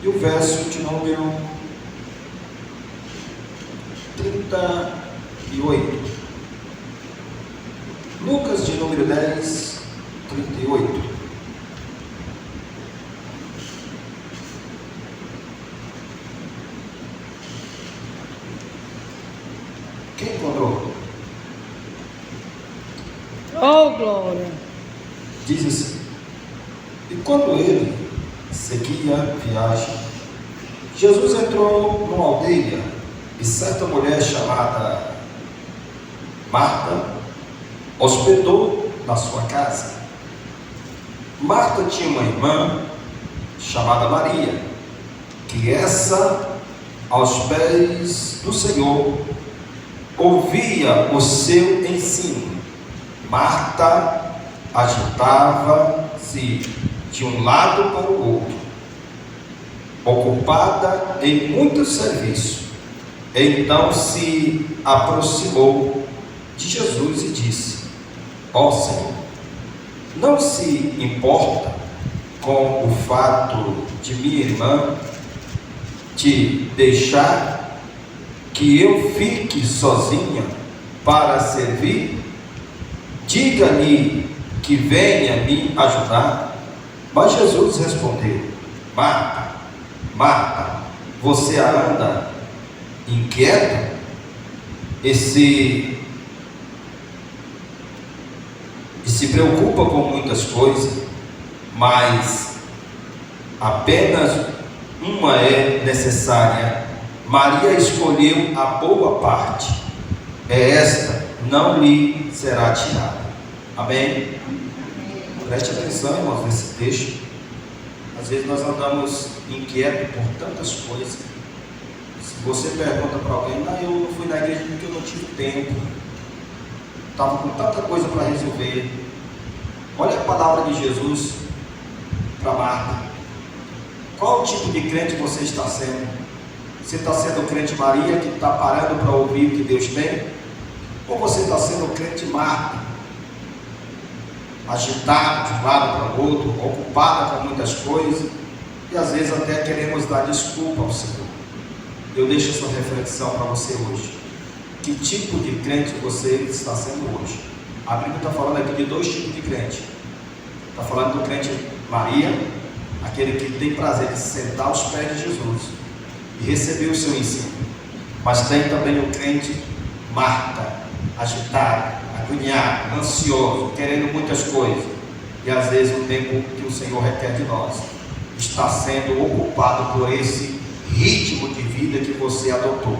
e o verso de número 38. Lucas de número 10, 38. Quem encontrou? Oh, glória! Diz assim: e quando ele seguia a viagem, Jesus entrou numa aldeia, e certa mulher chamada Marta hospedou na sua casa. Marta tinha uma irmã chamada Maria, que essa, aos pés do Senhor, ouvia o seu ensino. Marta agitava-se de um lado para o outro, ocupada em muito serviço. Então se aproximou de Jesus e disse: ó Senhor, não se importa com o fato de minha irmã te deixar que eu fique sozinha para servir? Diga-lhe que venha me ajudar. Mas Jesus respondeu: Marta, Marta, você anda inquieta e se preocupa com muitas coisas, mas apenas uma é necessária. Maria escolheu a boa parte, esta não lhe será tirada. Amém? Preste atenção, irmãos, nesse texto. Às vezes nós andamos inquietos por tantas coisas. Se você pergunta para alguém: eu não fui na igreja porque eu não tive tempo, estava com tanta coisa para resolver. Olha a palavra de Jesus para Marta. Qual tipo de crente você está sendo? Você está sendo o crente Maria, que está parando para ouvir o que Deus tem? Ou você está sendo o crente Marta, agitado de um lado para o outro, ocupada com muitas coisas, e às vezes até queremos dar desculpa ao Senhor? Eu deixo essa reflexão para você hoje. Que tipo de crente você está sendo hoje? A Bíblia está falando aqui de dois tipos de crente. Está falando do crente Maria, aquele que tem prazer de sentar aos pés de Jesus e receber o seu ensino. Mas tem também o crente Marta, agitado, agoniado, ansioso, querendo muitas coisas, e às vezes o tempo que o Senhor requer de nós está sendo ocupado por esse ritmo de vida que você adotou.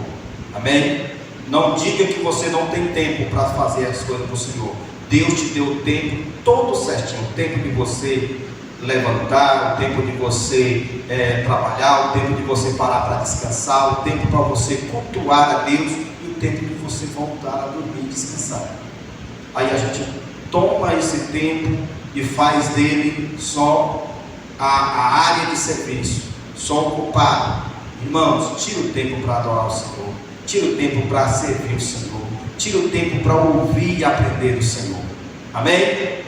Amém? Não diga que você não tem tempo para fazer as coisas do Senhor. Deus te deu o tempo todo certinho, o tempo de você levantar, o tempo de você trabalhar, o tempo de você parar para descansar, o tempo para você cultuar a Deus e o tempo de você voltar a dormir e descansar. Aí a gente toma esse tempo e faz dele só a área de serviço, só ocupado. Irmãos, tira o tempo para adorar o Senhor, tira o tempo para servir o Senhor, tira o tempo para ouvir e aprender do Senhor. Amém?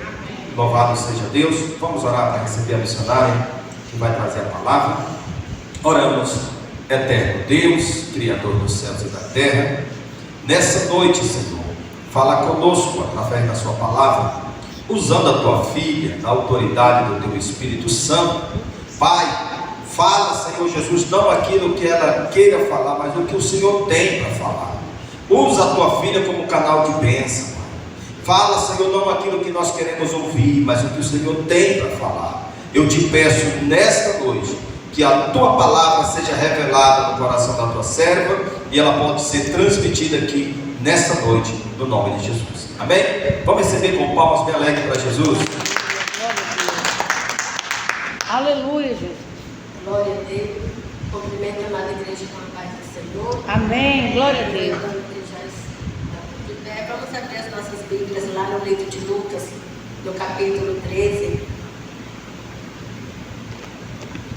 Louvado seja Deus. Vamos orar para receber a missionária que vai trazer a palavra. Oramos. Eterno Deus, Criador dos céus e da terra, nessa noite, Senhor, fala conosco através da sua palavra, usando a tua filha, na autoridade do teu Espírito Santo. Pai, fala, Senhor Jesus, não aquilo que ela queira falar, mas o que o Senhor tem para falar. Usa a tua filha como canal de bênção. Fala, Senhor, não aquilo que nós queremos ouvir, mas o que o Senhor tem para falar. Eu te peço nesta noite que a tua palavra seja revelada no coração da tua serva e ela pode ser transmitida aqui nesta noite, no nome de Jesus. Amém? Vamos receber com palmas bem alegres para Jesus. Aleluia, Jesus. Glória a Deus. Cumprimento a amada igreja com a paz do Senhor. Amém. Glória a Deus. Vamos abrir as nossas Bíblias lá no livro de Lucas, no capítulo 13,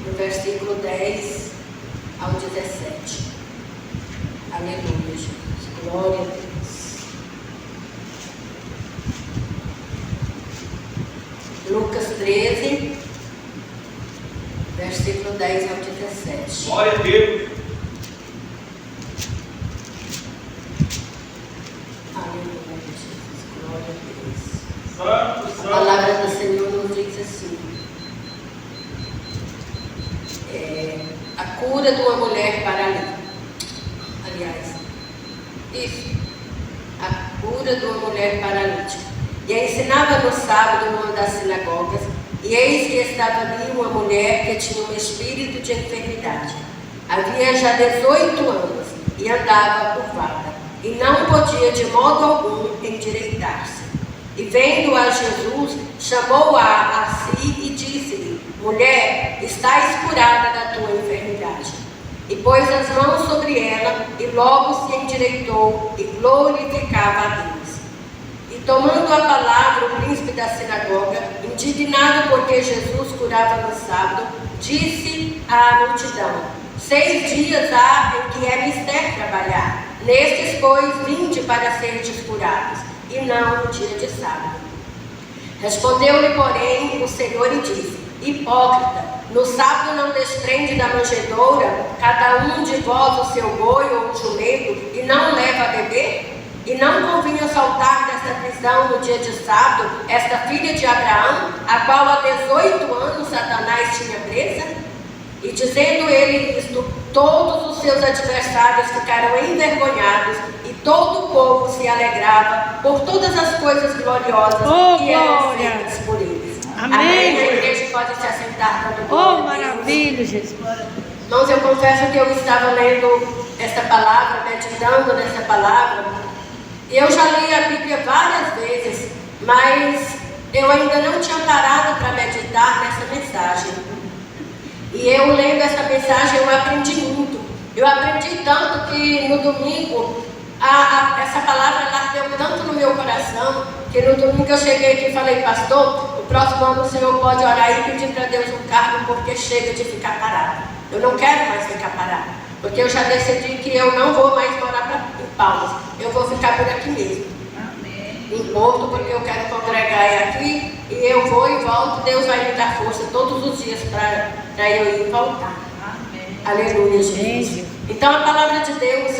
no versículo 10 ao 17. Aleluia, Jesus. Glória a Deus. Lucas 13, versículo 10 ao 17. Glória a Deus. Aleluia, Jesus. Glória a Deus. Santo, A santo. palavra do Senhor nos diz assim: a cura de uma mulher paralítica. Aliás, isso. A cura de uma mulher paralítica. E ensinava no sábado numa das sinagogas, e eis que estava ali uma mulher que tinha um espírito de enfermidade. Havia já 18 anos e andava curvada, e não podia de modo algum endireitar-se. E vendo a Jesus, chamou-a a si e disse-lhe: mulher, estás curada da tua enfermidade. E pôs as mãos sobre ela, e logo se endireitou e glorificava a Deus. E tomando a palavra o príncipe da sinagoga, indignado porque Jesus curava no sábado, disse à multidão: 6 dias há em que é mister trabalhar. Nestes, pois, vinde para serdes curados, e não no dia de sábado. Respondeu-lhe, porém, o Senhor e disse: hipócrita, no sábado não desprende da manjedoura cada um de vós o seu boi ou o jumento, e não leva a beber? E não convinha soltar desta prisão no dia de sábado esta filha de Abraão, a qual há 18 anos Satanás tinha presa? E dizendo ele isto, todos os seus adversários ficaram envergonhados, e todo o povo se alegrava por todas as coisas gloriosas que eram feitas por eles. Amém. A igreja pode se assentar para o Oh, maravilha, Jesus. Irmãos, eu confesso que eu estava lendo essa palavra, meditando nessa palavra. Eu já li a Bíblia várias vezes, mas eu ainda não tinha parado para meditar nessa mensagem. E eu lendo essa mensagem, eu aprendi muito. Eu aprendi tanto que no domingo, essa palavra ardeu tanto no meu coração, que no domingo eu cheguei aqui e falei: pastor, o próximo ano o senhor pode orar e pedir para Deus um cargo, porque chega de ficar parado. Eu não quero mais ficar parado, porque eu já decidi que eu não vou mais morar em Palmas. Eu vou ficar por aqui mesmo. Amém. Em Porto, porque eu quero congregar aqui, e eu vou e volto. Deus vai me dar força todos os dias para eu ir e voltar. Amém. Aleluia, Jesus. Então a palavra de Deus,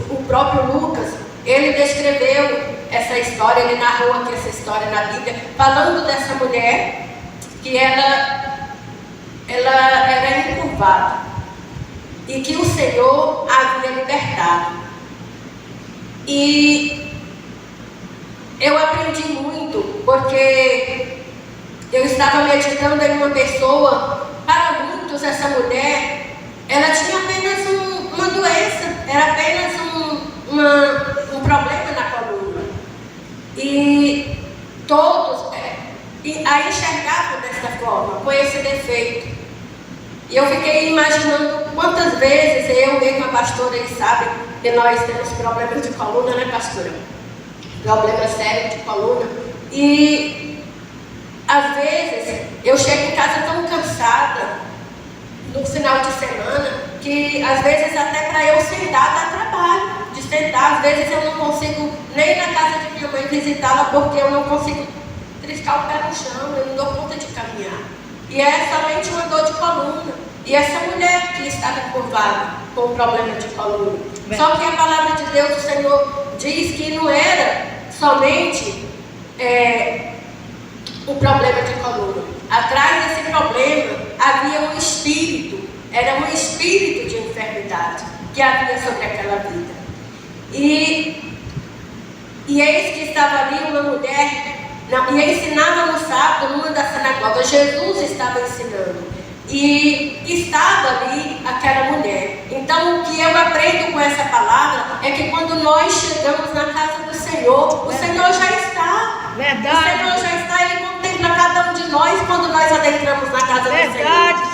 o próprio Lucas, ele descreveu essa história, ele narrou aqui essa história na Bíblia, falando dessa mulher que ela era encurvada e que o Senhor havia libertado. E eu aprendi muito, porque eu estava meditando em uma pessoa. Para muitos, essa mulher, ela tinha apenas uma doença, era apenas um problema na coluna. E todos a enxergavam dessa forma, com esse defeito. E eu fiquei imaginando quantas vezes eu mesma, pastora, e sabe que nós temos problemas de coluna, né, pastora? Problema sério de coluna. E às vezes eu chego em casa tão cansada no final de semana que às vezes até para eu sentar dá trabalho de sentar. Às vezes eu não consigo nem na casa de minha mãe visitá-la, porque eu não consigo triscar o pé no chão, eu não dou conta de caminhar. E é somente uma dor de coluna. E essa mulher que estava encurvada com um problema de coluna. Só que a palavra de Deus, o Senhor diz que não era somente o problema de coluna. Atrás desse problema havia um espírito. Era um espírito de enfermidade que havia sobre aquela vida. E eis que estava ali uma mulher, e ensinava no sábado numa das sinagogas. Jesus estava ensinando, e estava ali aquela mulher. Então o que eu aprendo com essa palavra é que quando nós chegamos na casa do Senhor, o Senhor já está. Verdade. O Senhor já está, Ele contempla cada um de nós quando nós adentramos na casa do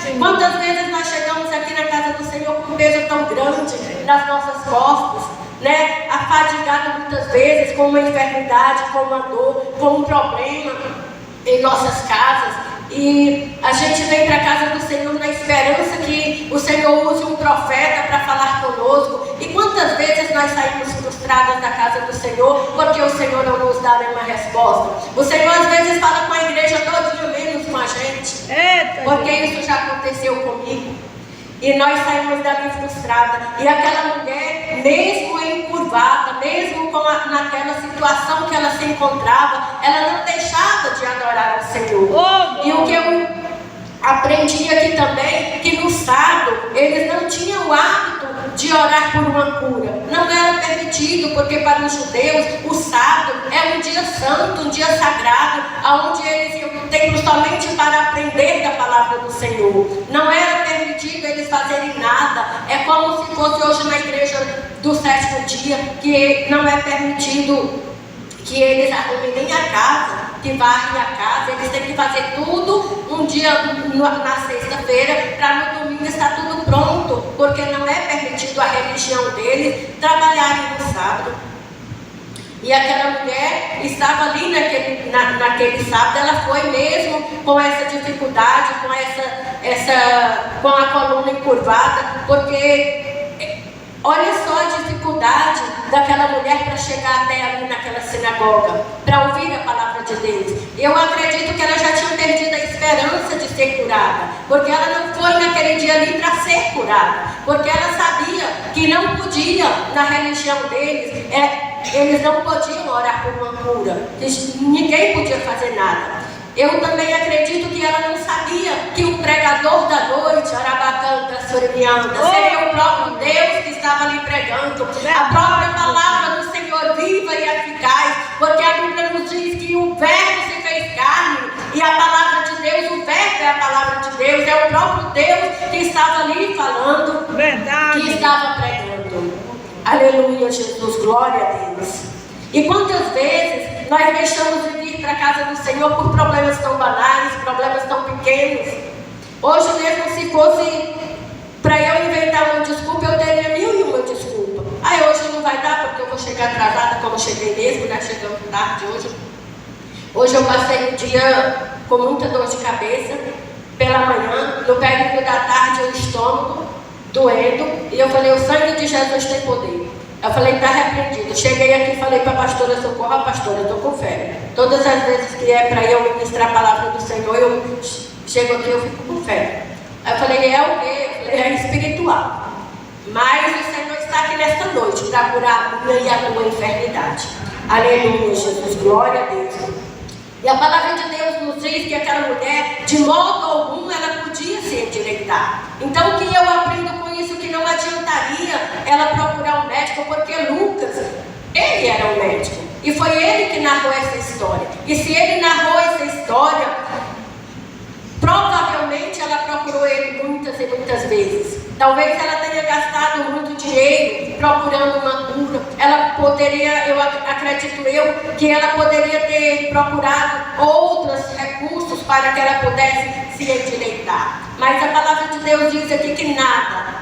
Senhor. Quantas vezes nós chegamos aqui na casa do Senhor com um peso tão grande nas nossas costas, né? Afadigado muitas vezes com uma enfermidade, com uma dor, com um problema em nossas casas. E a gente vem para a casa do Senhor na esperança que o Senhor use um profeta para falar conosco. E quantas vezes nós saímos frustradas da casa do Senhor porque o Senhor não nos dá nenhuma resposta? O Senhor às vezes fala com a igreja todinha, menos com a gente. Porque isso já aconteceu comigo. E nós saímos dali frustradas. E aquela mulher, mesmo encurvada, mesmo naquela situação que ela se encontrava, ela não deixava de adorar o Senhor. E o que eu aprendi aqui também, que no sábado eles não tinham o hábito de orar por uma cura. Não era permitido, porque para os judeus o sábado é um dia santo, um dia sagrado, onde eles têm tempo somente para aprender da palavra do Senhor. Não era permitido eles fazerem nada. É como se fosse hoje na igreja do 7º dia, que não é permitido que eles arrumem nem a casa, que varrem a casa. Eles têm que fazer tudo um dia na sexta-feira, para no domingo estar tudo pronto, porque não é permitido a religião deles trabalharem no sábado. E aquela mulher estava ali naquele sábado, ela foi mesmo com essa dificuldade, com a coluna encurvada, porque olha só a dificuldade daquela mulher para chegar até ali naquela sinagoga, para ouvir a palavra de Deus. Eu acredito que ela já tinha perdido a esperança de ser curada, porque ela não foi naquele dia ali para ser curada, porque ela sabia que não podia, na religião deles, eles não podiam orar por uma cura, ninguém podia fazer nada. Eu também acredito que ela não sabia que o pregador da noite, Arabacanta, Sorimianda, seria o próprio Deus que estava ali pregando, a própria palavra do Senhor viva e eficaz, porque a Bíblia nos diz que o Verbo se fez carne, e a palavra de Deus, o Verbo é a palavra de Deus, é o próprio Deus que estava ali falando, que estava pregando. Aleluia, Jesus, glória a Deus. E quantas vezes nós deixamos de vir para a casa do Senhor por problemas tão banais, problemas tão pequenos. Hoje mesmo, se fosse para eu inventar uma desculpa, eu teria 1001 desculpa. Hoje não vai dar porque eu vou chegar atrasada, como eu cheguei mesmo, né? Chegando tarde hoje. Hoje eu passei o dia com muita dor de cabeça, pela manhã, no período da tarde o estômago doendo, e eu falei, o sangue de Jesus tem poder. Eu falei, está repreendido. Cheguei aqui e falei para a pastora Socorro, pastora, eu estou com fé. Todas as vezes que é para eu ministrar a palavra do Senhor, eu chego aqui e eu fico com fé. Aí eu falei, é o quê? Eu falei, é espiritual. Mas o Senhor está aqui nesta noite para curar a minha e a tua enfermidade. Aleluia, Jesus, glória a Deus. E a palavra de Deus nos diz que aquela mulher, de modo algum, ela podia se endireitar. Então, o que eu aprendo com isso? Que não adiantaria ela procurar um médico, porque Lucas, ele era um médico. E foi ele que narrou essa história. E se ele narrou essa história, provavelmente ela procurou ele muitas e muitas vezes. Talvez ela tenha gastado muito dinheiro procurando uma cura. Ela poderia, eu acredito que ela poderia ter procurado outros recursos para que ela pudesse se endireitar. Mas a palavra de Deus diz aqui que nada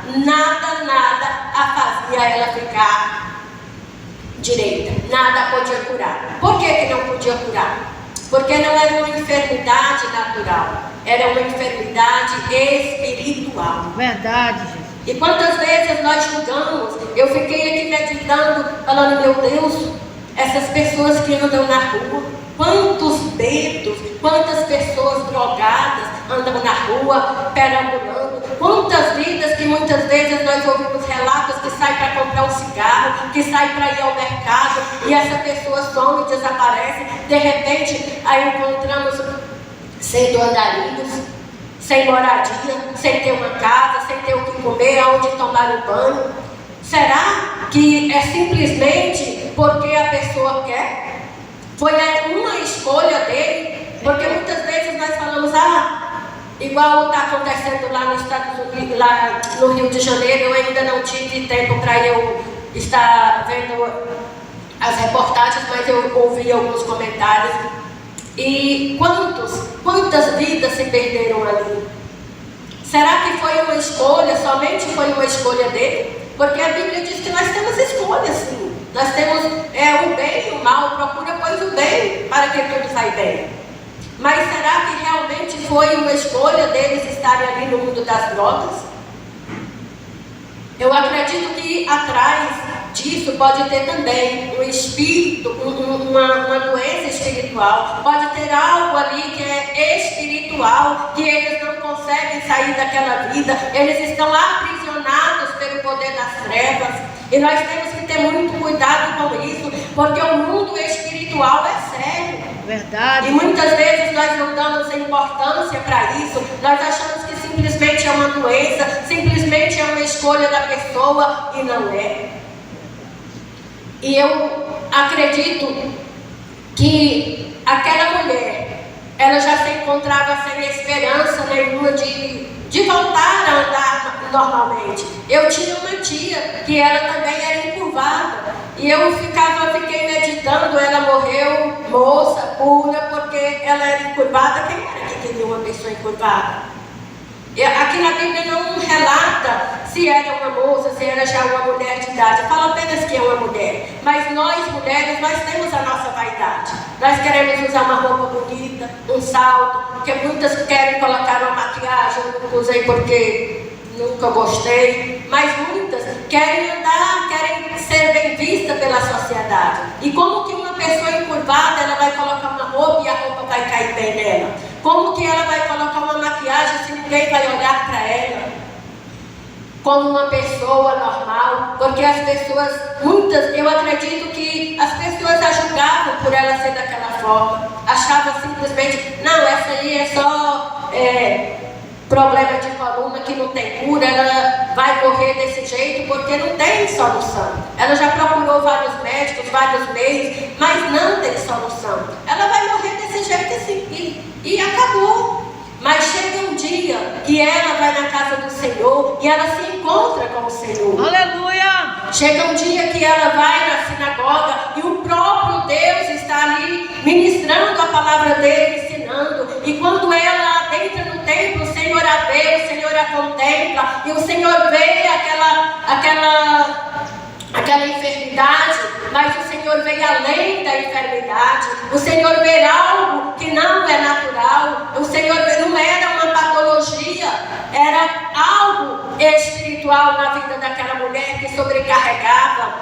a fazia ela ficar direita. Nada podia curar. Por que não podia curar? Porque não era uma enfermidade natural, era uma enfermidade espiritual. Verdade, Jesus. E quantas vezes nós julgamos? Eu fiquei aqui meditando, falando, meu Deus, essas pessoas que andam na rua, quantos dedos, quantas pessoas drogadas andam na rua, perambulando, quantas vidas que muitas vezes nós ouvimos relatos que saem para comprar um cigarro, que saem para ir ao mercado, e essa pessoa some e desaparece, de repente aí encontramos sendo andarilhos, sem moradia, sem ter uma casa, sem ter o que comer, aonde tomar um banho. Será que é simplesmente porque a pessoa quer? Foi uma escolha dele? Porque muitas vezes nós falamos, igual está acontecendo lá nos Estados Unidos, lá no Rio de Janeiro, eu ainda não tive tempo para eu estar vendo as reportagens, mas eu ouvi alguns comentários. E quantas vidas se perderam ali? Será que foi uma escolha, somente foi uma escolha dele? Porque a Bíblia diz que nós temos escolha, sim. Nós temos o bem e o mal, procura pois o bem, para que tudo vai bem. Mas será que realmente foi uma escolha deles estarem ali no mundo das drogas? Eu acredito que atrás disso pode ter também um espírito, uma doença espiritual, pode ter algo ali que é espiritual, que eles não conseguem sair daquela vida, eles estão aprisionados pelo poder das trevas, e nós temos que ter muito cuidado com isso, porque o mundo espiritual é sério. Verdade. E muitas vezes nós não damos importância para isso, nós achamos que simplesmente é uma doença, simplesmente é uma escolha da pessoa, e não é. E eu acredito que aquela mulher, ela já se encontrava sem esperança nenhuma de voltar a andar normalmente. Eu tinha uma tia que ela também era encurvada, e eu fiquei meditando, ela morreu moça, pura, porque ela era encurvada. Quem era que queria uma pessoa encurvada? Aqui na Bíblia não relata se era uma moça, se era já uma mulher de idade, fala apenas que é uma mulher. Mas nós mulheres, nós temos a nossa vaidade. Nós queremos usar uma roupa bonita, um salto, porque muitas querem colocar uma maquiagem, eu não usei porque nunca gostei, mas muitas querem andar, querem ser bem vista pela sociedade. E como que uma pessoa encurvada, ela vai colocar uma roupa e a roupa vai cair bem nela? Como que ela vai colocar uma maquiagem se ninguém vai olhar para ela como uma pessoa normal? Porque as pessoas, muitas, eu acredito que as pessoas a julgavam por ela ser daquela forma, achavam simplesmente, não, essa aí é só problema de coluna que não tem cura, ela vai morrer desse jeito porque não tem solução. Ela já procurou vários médicos, vários meios, mas não tem solução. Ela vai morrer desse jeito assim, e acabou. Mas chega um dia que ela vai na casa do Senhor e ela se encontra com o Senhor. Aleluia! Chega um dia que ela vai na sinagoga e o próprio Deus está ali ministrando a palavra dele, ensinando. E quando ela entra no templo, o Senhor a vê, o Senhor a contempla, e o Senhor vê aquela enfermidade, mas o Senhor vê além da enfermidade. O Senhor vê algo que não é natural. O Senhor vê, não era uma patologia, era algo espiritual na vida daquela mulher que sobrecarregava.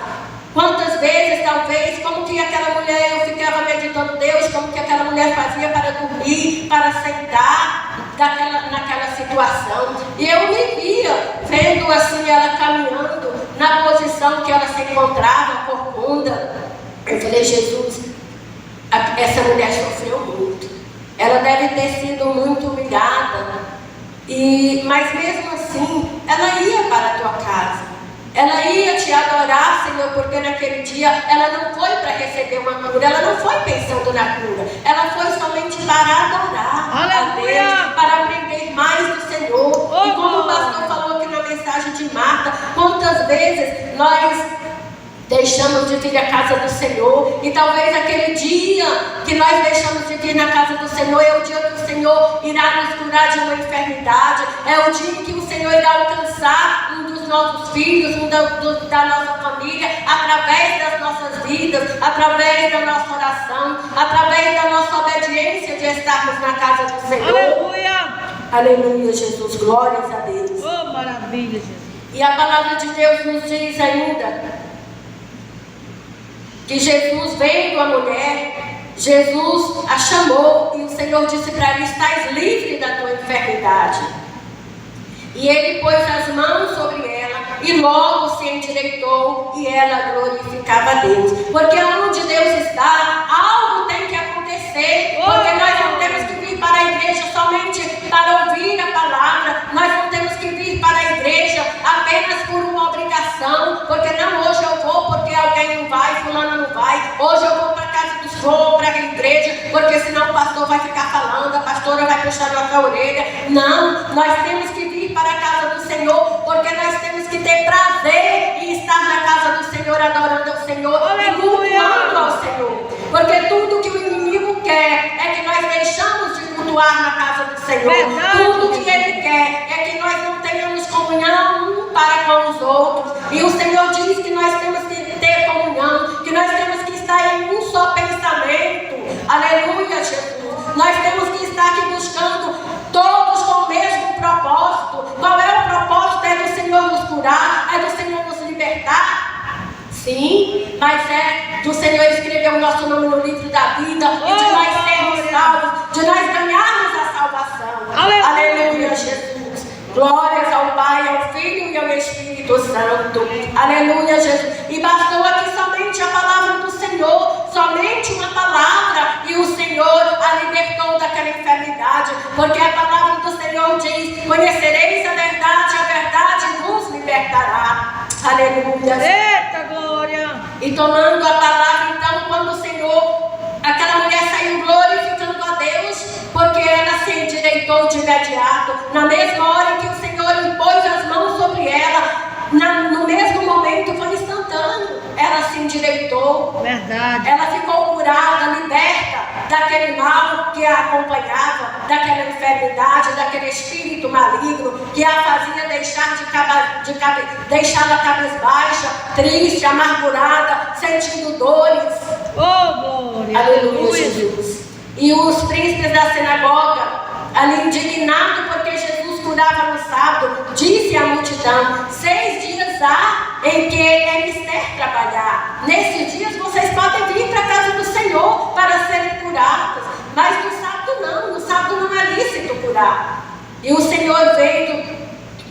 Quantas vezes, talvez, como que aquela mulher, eu ficava meditando Deus, como que aquela mulher fazia para dormir, para sentar naquela situação. E eu me via vendo assim ela caminhando na posição que ela se encontrava, corcunda. Eu falei, Jesus, essa mulher sofreu muito. Ela deve ter sido muito humilhada. Mas mesmo assim, ela ia para a tua casa. Ela ia te adorar, Senhor, porque naquele dia ela não foi para receber uma cura, ela não foi pensando na cura, ela foi somente para adorar a Deus, para aprender mais do Senhor. E como o pastor falou aqui na mensagem de Marta, quantas vezes nós deixamos de vir à casa do Senhor, e talvez aquele dia que nós deixamos de vir na casa do Senhor é o dia que o Senhor irá nos curar de uma enfermidade, é o dia que o Senhor irá alcançar um dos nossos filhos, da nossa família, através das nossas vidas, através da nossa oração, através da nossa obediência de estarmos na casa do Senhor. Aleluia! Aleluia, Jesus, glórias a Deus. Oh, maravilha, Jesus. E a palavra de Deus nos diz ainda que Jesus, vendo a mulher, Jesus a chamou e o Senhor disse para ela, estás livre da tua enfermidade. E ele pôs as mãos sobre ela e logo se endireitou e ela glorificava a Deus. Porque onde Deus está, algo tem que acontecer. Porque nós não temos que vir para a igreja somente para ouvir a palavra. Nós não temos que vir para a igreja apenas por uma obrigação. Porque não, hoje eu vou porque alguém não vai, fulano não vai. Hoje eu vou para a casa dos vou para a igreja, porque senão o pastor vai ficar falando, a pastora vai puxar nossa orelha. Não, nós temos que vir para a casa do Senhor, porque nós temos que ter prazer em estar na casa do Senhor, adorando ao Senhor e cultuando ao Senhor. Porque tudo que o inimigo quer é que nós deixamos de cultuar na casa do Senhor. Tudo que ele quer é que nós não tenhamos comunhão um para com os outros. E o Senhor diz que nós temos que ter comunhão, que nós temos que estar em um só pensamento. Aleluia, Jesus. Nós temos que estar aqui buscando todos com o mesmo propósito. Qual é o propósito? É do Senhor nos curar, é do Senhor nos libertar. Sim, mas é do Senhor escrever o nosso nome no livro da vida e de nós sermos salvos, de nós ganharmos a salvação. Aleluia, Jesus. Glórias ao Pai, ao Filho e ao Espírito Santo. Aleluia, Jesus. E bastou aqui somente a palavra do Senhor, somente uma palavra, e o Senhor a libertou daquela enfermidade, porque a palavra do Senhor diz: conhecereis a verdade vos libertará. Aleluia. Eita glória. E tomando a palavra, então, quando o Senhor, aquela mulher saiu glorificando a Deus, porque ela se endireitou de imediato. Na mesma hora em que o Senhor impôs as mãos sobre ela, no mesmo momento, foi instantâneo. Ela se endireitou. Verdade. Ela ficou curada, liberta daquele mal que a acompanhava, daquela enfermidade, daquele espírito maligno que a fazia deixá-la cabisbaixa, triste, amargurada, sentindo dores. Oh, glória. Aleluia, Jesus. E os príncipes da sinagoga, ali indignados porque Jesus curava no sábado, disse à multidão: 6 dias há em que é mister trabalhar. Nesses dias vocês podem vir para a casa do Senhor para serem curados, mas no sábado não é lícito curar. E o Senhor veio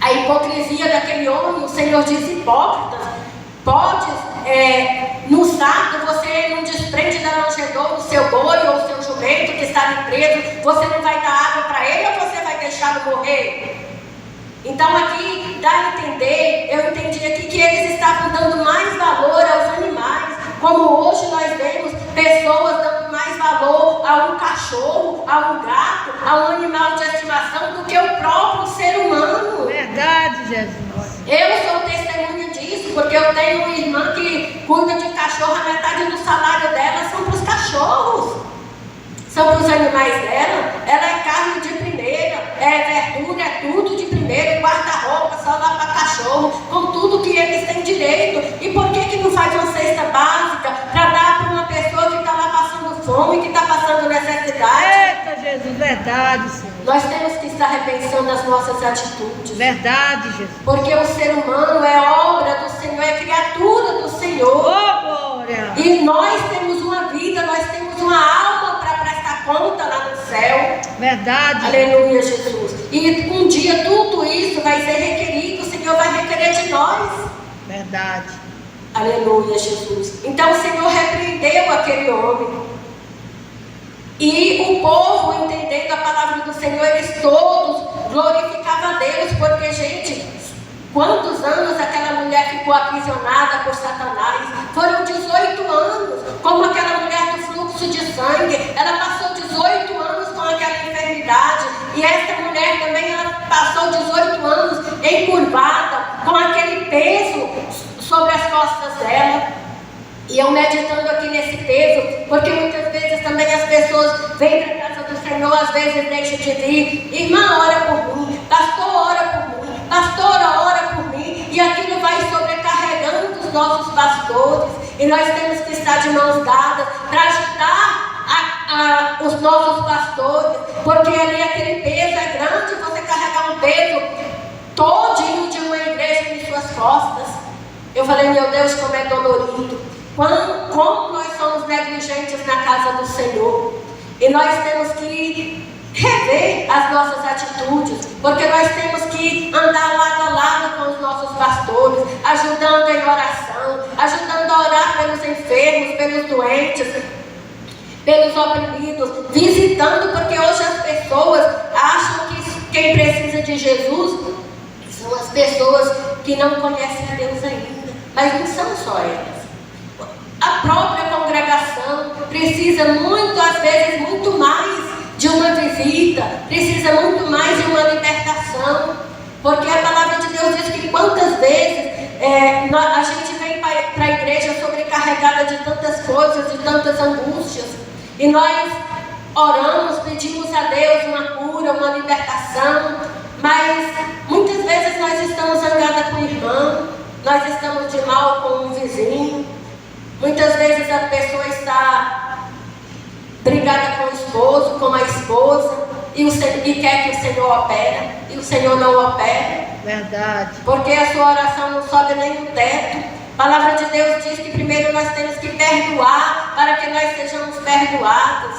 a hipocrisia daquele homem. O Senhor diz: hipócritas, no sábado você não desprende da manjedoura o seu boi ou o seu jumento que está ali preso, você não vai dar água para ele ou você vai deixá-lo morrer? Então aqui dá a entender, eu entendi aqui que eles estavam dando mais valor aos animais, como hoje nós vemos pessoas dando mais valor a um cachorro, a um gato, a um animal de estimação do que o próprio ser humano. Verdade, Jesus. Eu sou testemunha disso, porque eu tenho uma irmã que cuida de cachorro, a metade do salário dela são para os cachorros, são para os animais dela. Ela é carne de primeira, é verdura, é tudo de primeira, guarda-roupa só lá para cachorro, com tudo que eles têm direito. E por que não faz uma cesta básica para dar para uma pessoa que está lá passando fome, que está passando necessidade? Eita, Jesus, verdade, Senhor. Nós temos que estar repensando as nossas atitudes. Verdade, Jesus. Porque o ser humano é obra do Senhor, é criatura do Senhor. Oh, glória. E nós temos uma vida, nós temos uma alma para prestar conta lá no céu. Verdade. Aleluia, Jesus. E um dia tudo isso vai ser requerido, o Senhor vai requerer de nós. Verdade. Aleluia, Jesus. Então o Senhor repreendeu aquele homem. E o povo, entendendo a palavra do Senhor, eles todos glorificavam a Deus, porque, gente, quantos anos aquela mulher ficou aprisionada por Satanás? Foram 18 anos, como aquela mulher do fluxo de sangue. Ela passou 18 anos com aquela enfermidade. E essa mulher também, ela passou 18 anos encurvada, com aquele peso sobre as costas dela. E eu meditando aqui nesse peso, porque muitas vezes também as pessoas vêm para a casa do Senhor, às vezes deixam de vir. Irmã, ora por mim. Pastor, ora por mim. Pastora, ora por mim. E aquilo vai sobrecarregando os nossos pastores. E nós temos que estar de mãos dadas para ajudar os nossos pastores. Porque ali aquele peso é grande, você carregar um peso todinho de uma igreja em suas costas. Eu falei, meu Deus, como é dolorido. Como nós somos negligentes na casa do Senhor. E nós temos que rever as nossas atitudes, porque nós temos que andar lado a lado com os nossos pastores, ajudando em oração, ajudando a orar pelos enfermos, pelos doentes, pelos oprimidos, visitando, porque hoje as pessoas acham que quem precisa de Jesus são as pessoas que não conhecem a Deus ainda, mas não são só elas. A própria congregação precisa às vezes, muito mais de uma visita, precisa muito mais de uma libertação, porque a palavra de Deus diz que quantas vezes a gente vem para a igreja sobrecarregada de tantas coisas, de tantas angústias, e nós oramos, pedimos a Deus uma cura, uma libertação, mas muitas vezes nós estamos zangadas com o irmão, nós estamos de mal com um vizinho. Muitas vezes a pessoa está brigada com o esposo, com a esposa, e quer que o Senhor opere, e o Senhor não opera. Verdade. Porque a sua oração não sobe nem no teto, A palavra de Deus diz que primeiro nós temos que perdoar para que nós sejamos perdoados.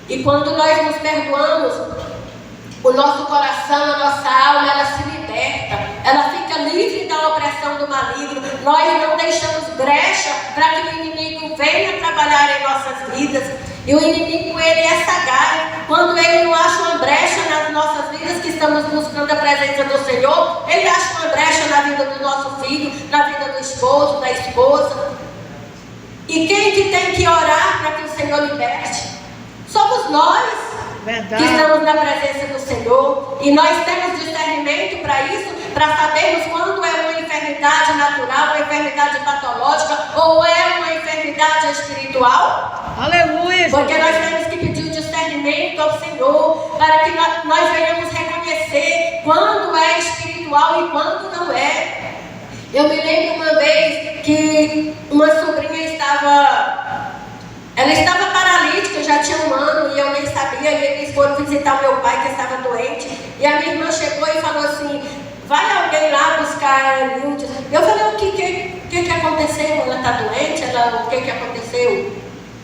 E quando nós nos perdoamos, o nosso coração, a nossa alma, ela se liberta. Ela fica livre da opressão do maligno. Nós não deixamos brecha para que o inimigo venha trabalhar em nossas vidas. E o inimigo, ele é sagaz. Quando ele não acha uma brecha nas nossas vidas, que estamos buscando a presença do Senhor, ele acha uma brecha na vida do nosso filho, na vida do esposo, da esposa. E quem que tem que orar para que o Senhor liberte? Somos nós. Verdade. Que estamos na presença do Senhor. E nós temos discernimento para isso, para sabermos quando é uma enfermidade natural, uma enfermidade patológica ou é uma enfermidade espiritual. Aleluia. Porque nós temos que pedir o discernimento ao Senhor para que nós venhamos reconhecer quando é espiritual e quando não é. Eu me lembro uma vez que uma sobrinha estava paralítica, já tinha 1 ano e eu nem sabia. E eles foram visitar o meu pai que estava doente. E a minha irmã chegou e falou assim: vai alguém lá buscar a Nilde? Eu falei: o que aconteceu? Ela está doente? O que aconteceu?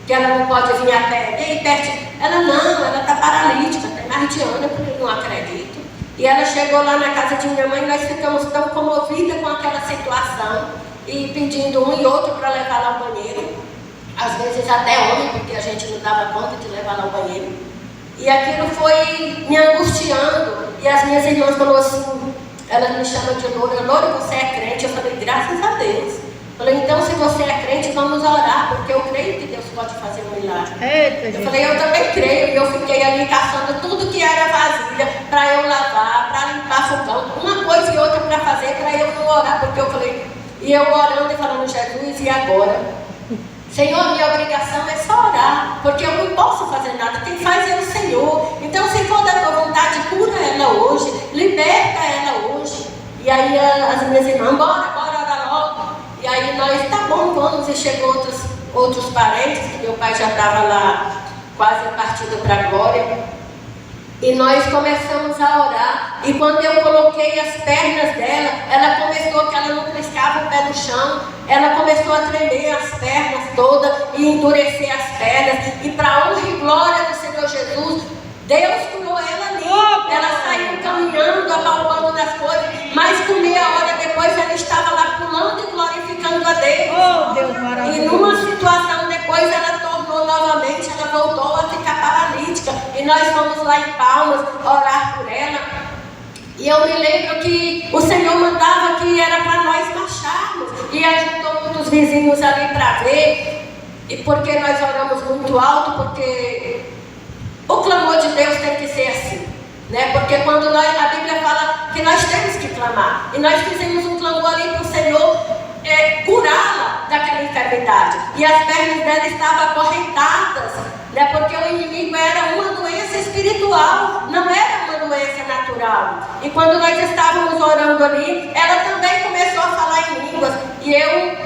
Que ela não pode vir a pé? E aí, perto? Ela: não, ela está paralítica, tem mais de ano. Eu falei: não acredito. E ela chegou lá na casa de minha mãe e nós ficamos tão comovidas com aquela situação. E pedindo um e outro para levar lá ao banheiro. Às vezes até homem, porque a gente não dava conta de levar lá ao banheiro. E aquilo foi me angustiando. E as minhas irmãs falaram assim, elas me chamam de Loura: Loura, você é crente? Eu falei: graças a Deus. Eu falei: então se você é crente, vamos orar, porque eu creio que Deus pode fazer um milagre. Eita, eu falei: eu também creio. E eu fiquei ali caçando tudo que era vasilha para eu lavar, para limpar fogão, uma coisa e outra para fazer, para eu não orar. Porque eu falei, e eu orando e falando: Jesus, e agora? Senhor, minha obrigação é só orar, porque eu não posso fazer nada, quem faz é o Senhor. Então, se for da tua vontade, cura ela hoje, liberta ela hoje. E aí as minhas irmãs: bora orar logo. E aí nós: tá bom, vamos. E chegou outros parentes, que meu pai já estava lá quase partido para a glória. E nós começamos a orar. E quando eu coloquei as pernas dela, ela começou, que ela não triscava o pé no chão, ela começou a tremer as pernas todas e endurecer as pernas. E para honra e glória do Senhor Jesus, Deus curou ela ali. Ela saiu caminhando, apalpando das coisas, mas com meia hora depois ela estava lá pulando e glorificando a Deus. Oh, Deus maravilhoso. E numa situação depois ela tornou novamente, ela voltou a ficar paralítica. E nós fomos lá em Palmas orar por ela. E eu me lembro que o Senhor mandava que era para nós marcharmos. E ajuntou muitos vizinhos ali para ver. E porque nós oramos muito alto, porque o clamor de Deus tem que ser assim, né? Porque quando a Bíblia fala que nós temos que clamar. E nós fizemos um clamor ali para o Senhor curá-la daquela enfermidade. E as pernas dela estavam acorrentadas, né? Porque o inimigo era uma doença espiritual, não era uma doença natural. E quando nós estávamos orando ali, ela também começou a falar em línguas. E eu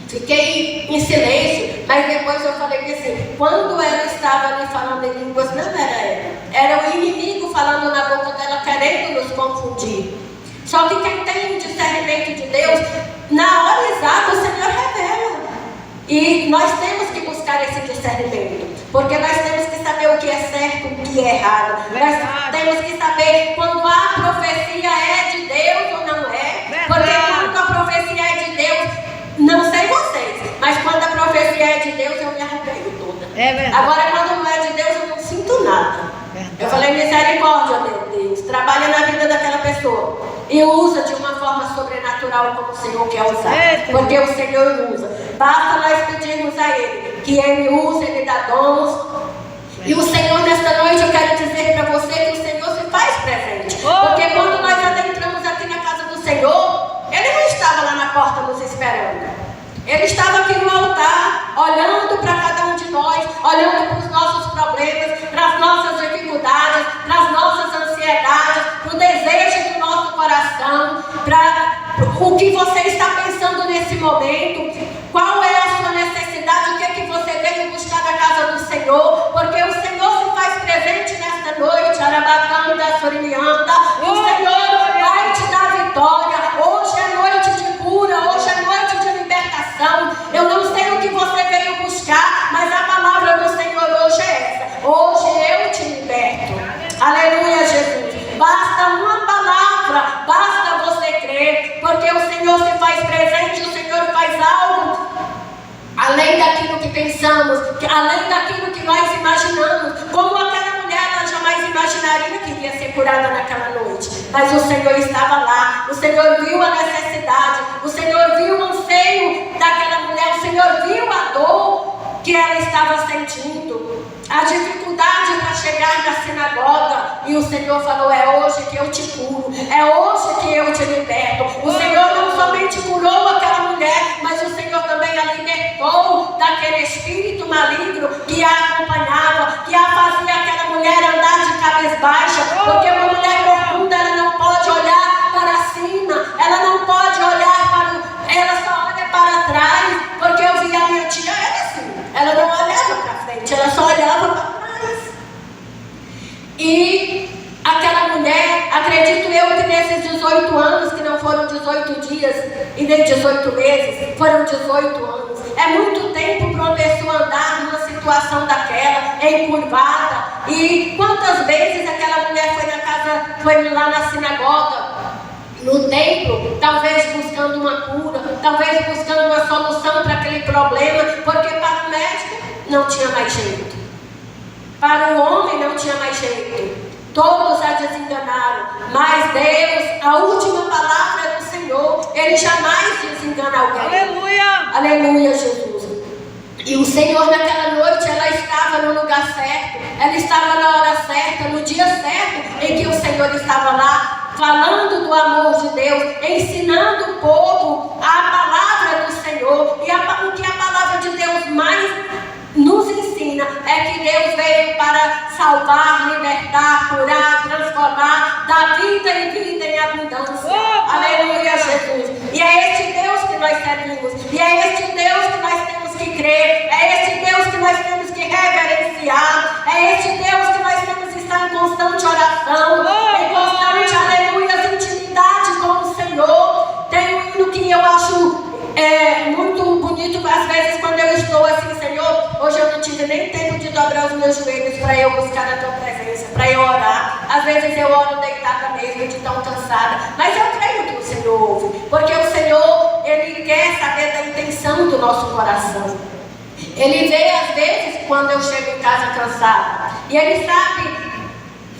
fiquei em silêncio, mas depois eu falei que assim, quando ela estava ali falando em línguas, não era ela, era o inimigo falando na boca dela, querendo nos confundir. Só que quem tem o discernimento de Deus, na hora exata o Senhor revela. E nós temos que buscar esse discernimento, porque nós temos que saber o que é certo e o que é errado. Verdade. Nós temos que saber quando a profecia é de Deus ou não é. Verdade. Porque quando a profecia é de Deus, não sei vocês, mas quando a profecia é de Deus, eu me arrependo toda. É verdade. Agora, quando não é de Deus, eu não sinto nada. Verdade. Eu falei: misericórdia, meu Deus, trabalha na vida daquela pessoa e usa de uma forma sobrenatural como o Senhor quer usar. Eita. Porque o Senhor usa. Basta nós pedirmos a Ele que Ele use, Ele dá dons. E o Senhor, nesta noite, eu quero dizer para você que o Senhor se faz presente. Porque quando nós adentramos aqui na casa do Senhor, Ele não estava lá na porta nos esperando. Ele estava aqui no altar, olhando para cada um de nós, olhando para os nossos problemas, para as nossas dificuldades, para as nossas ansiedades, para o desejo do nosso coração, para o que você está pensando nesse momento, qual é a sua necessidade, o que é que você veio buscar na casa do Senhor, porque o Senhor se faz presente nesta noite, Arabacanda, Sorimianda, o Senhor vai te dar vitória. Hoje é noite de cura, hoje pensamos, que além daquilo que nós imaginamos, como aquela mulher, ela jamais imaginaria que iria ser curada naquela noite. Mas o Senhor estava lá, o Senhor viu a necessidade, o Senhor viu o anseio daquela mulher, o Senhor viu a dor que ela estava sentindo, a dificuldade para chegar na sinagoga, e o Senhor falou: é hoje que eu te curo, é hoje que eu te liberto. O Senhor não somente curou aquela mulher, mas o Senhor também a libertou daquele espírito maligno que a acompanhava, que a fazia aquela mulher andar de cabeça baixa, porque uma mulher corcunda, ela não pode olhar para cima, ela não pode olhar para ela só olha para trás, porque eu vi a minha tia, era assim, ela não olhava para frente, ela só olhava para trás. E aquela mulher, acredito eu que nesses 18 anos, que não foram 18 dias e nem 18 meses, foram 18 anos. É muito tempo para uma pessoa andar numa situação daquela, encurvada. E quantas vezes aquela mulher foi lá na sinagoga, no templo, talvez buscando uma cura, talvez buscando uma solução para aquele problema, porque para o médico não tinha mais jeito, para o homem não tinha mais jeito, todos a desenganaram, mas Deus, a última palavra é do Senhor, Ele jamais desengana alguém. Aleluia! Aleluia, Jesus. E o Senhor naquela noite, ela estava no lugar certo, ela estava na hora certa, no dia certo, em que o Senhor estava lá, falando do amor de Deus, ensinando o povo a palavra do Senhor. E o que a palavra de Deus mais nos ensina é que Deus veio para salvar, libertar, curar, transformar, dar vida e vida em abundância. Aleluia, Jesus. E é este Deus que nós servimos, e é este Deus que nós temos que crer, é este Deus que nós temos que reverenciar, é este Deus que nós temos que estar em constante oração, em constante, aleluia, intimidade com o Senhor. Tem um hino que eu acho muito bonito, às vezes quando eu estou assim: Senhor, hoje eu não tive nem tempo de dobrar os meus joelhos para eu buscar a Tua presença, para eu orar. Às vezes eu oro deitada mesmo, de tão cansada, mas eu creio que o Senhor ouve, porque o Senhor, Ele quer saber da intenção do nosso coração. Ele vê às vezes quando eu chego em casa cansada, e Ele sabe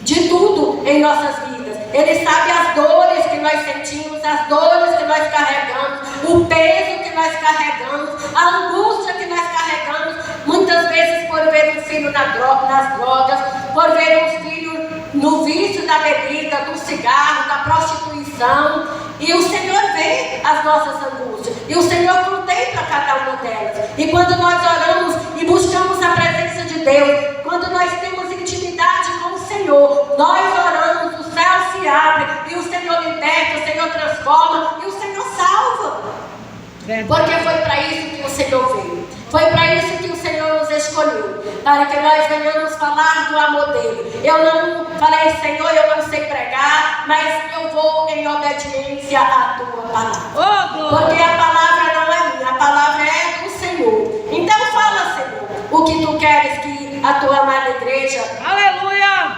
de tudo em nossas vidas. Ele sabe as dores que nós sentimos, as dores que nós carregamos, o peso que nós carregamos, a angústia que nós carregamos, muitas vezes por ver um filho nas drogas, por ver um filho no vício da bebida, do cigarro, da prostituição. E o Senhor vê as nossas angústias, e o Senhor contempla cada uma delas. E quando nós oramos e buscamos a presença de Deus, quando nós temos intimidade com o Senhor, nós oramos, o céu se abre, e o Senhor liberta, o Senhor transforma, e o Senhor salva. Porque foi para isso que o Senhor veio, foi para isso que o Senhor nos escolheu, para que nós venhamos falar do amor dele. Eu não falei: Senhor, eu não sei pregar, mas eu vou em obediência à Tua palavra, porque a palavra não é minha, a palavra é do Senhor. Então fala, Senhor, o que Tu queres que a Tua amada igreja, aleluia,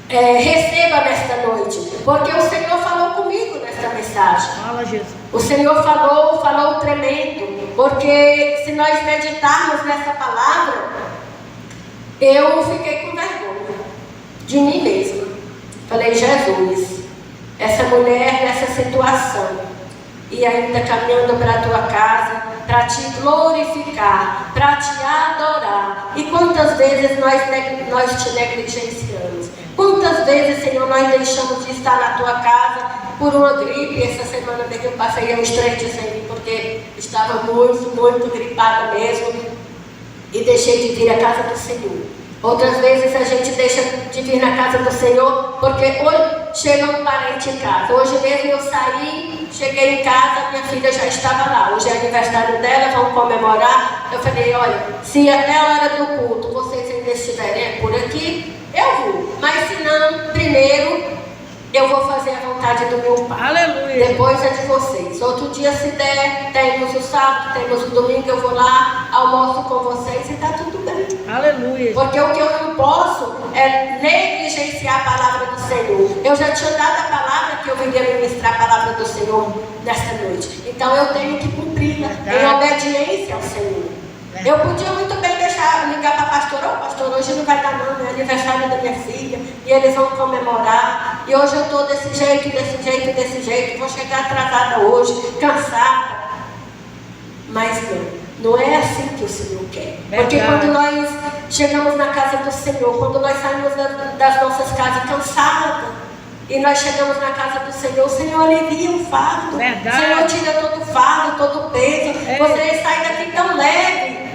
receba nesta noite, porque o Senhor falou comigo nesta mensagem. Fala, Jesus. O Senhor falou tremendo, porque se nós meditarmos nessa palavra, eu fiquei com vergonha de mim mesma. Falei: Jesus, essa mulher nessa situação, e ainda caminhando para a Tua casa, para Te glorificar, para Te adorar. E quantas vezes nós Te negligenciamos? Quantas vezes, Senhor, nós deixamos de estar na Tua casa por uma gripe? Essa semana mesmo eu passei uns 3 dias sem vir, porque estava muito gripada mesmo, e deixei de vir à casa do Senhor. Outras vezes a gente deixa de vir na casa do Senhor porque hoje chega um parente em casa. Hoje mesmo eu saí, cheguei em casa, minha filha já estava lá. Hoje é aniversário dela, vamos comemorar. Eu falei: olha, se até a hora do culto vocês ainda estiverem por aqui, eu vou. Mas se não, primeiro eu vou fazer a vontade do meu Pai. Aleluia. Depois é de vocês. Outro dia, se der, temos o sábado, temos o domingo, eu vou lá, almoço com vocês e está tudo bem. Aleluia. Porque o que eu não posso é negligenciar a palavra do Senhor. Eu já tinha dado a palavra que eu viria ministrar a palavra do Senhor nesta noite. Então eu tenho que cumpri-la em obediência ao Senhor. Eu podia muito bem ligar para a pastora: ô pastor, hoje não vai dar não, é aniversário da minha filha, e eles vão comemorar, e hoje eu estou desse jeito, vou chegar atrasada hoje, cansada. Mas não é assim que o Senhor quer. Porque quando nós chegamos na casa do Senhor, quando nós saímos das nossas casas cansadas, e nós chegamos na casa do Senhor, o Senhor alivia o fardo. O Senhor tira todo o fardo, todo o peso. Você sai daqui tão leve